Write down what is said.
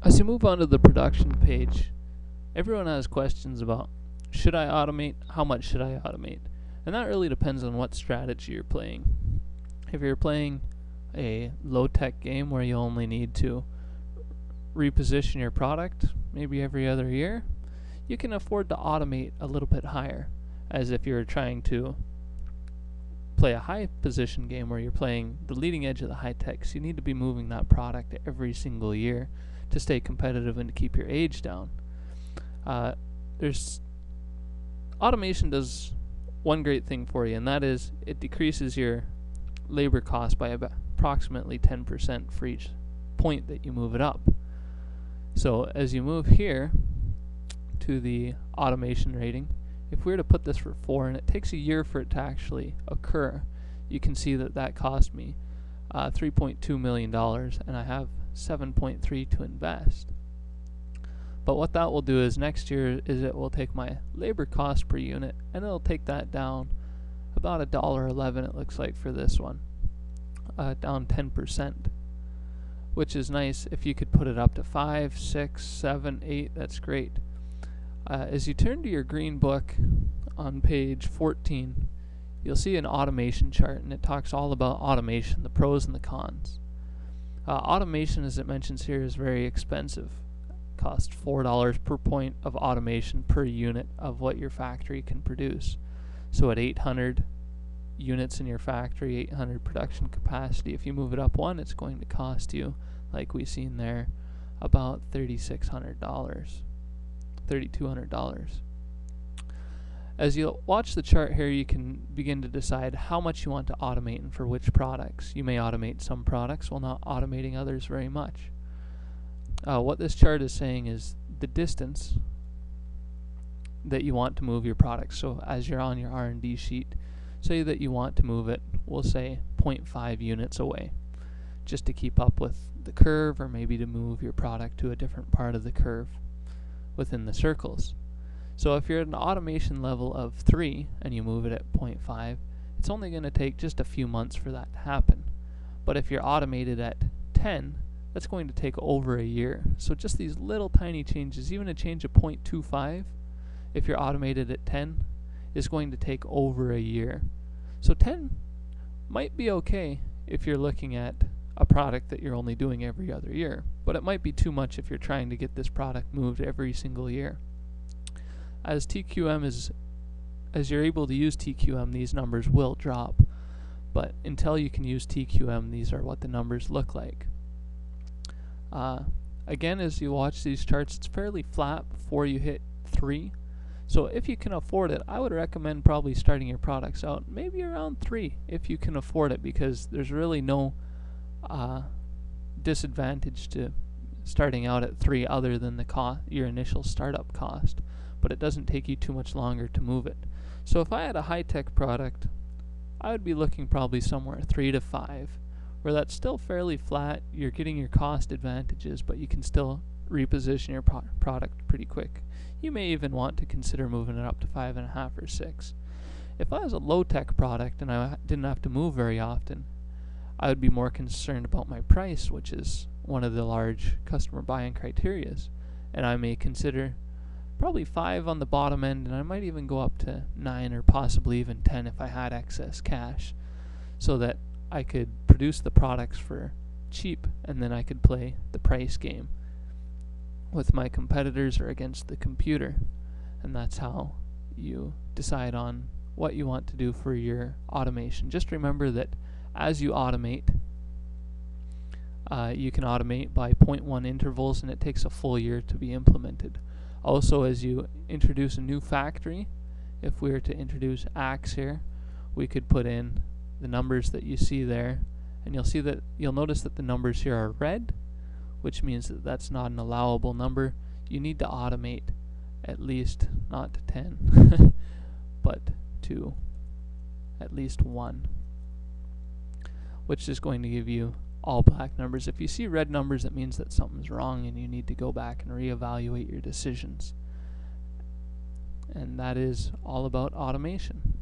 As you move on to the production page, everyone has questions about, should I automate? How much should I automate? And that really depends on what strategy you're playing. If you're playing a low-tech game where you only need to reposition your product maybe every other year, you can afford to automate a little bit higher. As if you're trying to play a high position game where you're playing the leading edge of the high tech, so you need to be moving that product every single year to stay competitive and to keep your age down. There's automation does one great thing for you, and that is it decreases your labor cost by about approximately 10% for each point that you move it up. So as you move here to the automation rating, if we were to put this for 4 and it takes a year for it to actually occur, you can see that that cost me $3.2 million and I have 7.3 to invest. But what that will do is next year is it will take my labor cost per unit and it'll take that down about $1.11 it looks like for this one, down 10%, which is nice. If you could put it up to 5, 6, 7, 8, that's great. As you turn to your green book on page 14, you'll see an automation chart, and it talks all about automation, the pros and the cons. Automation, as it mentions here, is very expensive. It costs $4 per point of automation per unit of what your factory can produce. So at 800 units in your factory, 800 production capacity, if you move it up one, it's going to cost you, like we've seen there, about $3,200. As you watch the chart here, you can begin to decide how much you want to automate and for which products. You may automate some products while not automating others very much. What this chart is saying is the distance that you want to move your products. So as you're on your R&D sheet, say that you want to move it, we'll say 0.5 units away, just to keep up with the curve, or maybe to move your product to a different part of the curve within the circles. So if you're at an automation level of 3 and you move it at 0.5, it's only going to take just a few months for that to happen. But if you're automated at 10, that's going to take over a year. So just these little tiny changes, even a change of 0.25, if you're automated at 10, is going to take over a year. So 10 might be okay if you're looking at a product that you're only doing every other year, but it might be too much if you're trying to get this product moved every single year. As you're able to use TQM, these numbers will drop, but until you can use TQM, these are what the numbers look like. Again, as you watch these charts, it's fairly flat before you hit 3. So if you can afford it, I would recommend probably starting your products out maybe around 3 if you can afford it, because there's really no disadvantage to starting out at 3 other than your initial startup cost, but it doesn't take you too much longer to move it. So if I had a high-tech product, I would be looking probably somewhere 3 to 5, where that's still fairly flat. You're getting your cost advantages, but you can still reposition your product pretty quick. You may even want to consider moving it up to 5.5 or 6. If I was a low-tech product and I didn't have to move very often, I would be more concerned about my price, which is one of the large customer buying criterias, and I may consider probably 5 on the bottom end, and I might even go up to 9 or possibly even 10 if I had excess cash, so that I could produce the products for cheap, and then I could play the price game with my competitors or against the computer. And that's how you decide on what you want to do for your automation. Just remember that as you automate, you can automate by 0.1 intervals, and it takes a full year to be implemented. Also, as you introduce a new factory, if we were to introduce Axe here, we could put in the numbers that you see there, and you'll notice that the numbers here are red, which means that that's not an allowable number. You need to automate at least not to 10, but to at least 1, which is going to give you all black numbers. If you see red numbers, it means that something's wrong and you need to go back and reevaluate your decisions. And that is all about automation.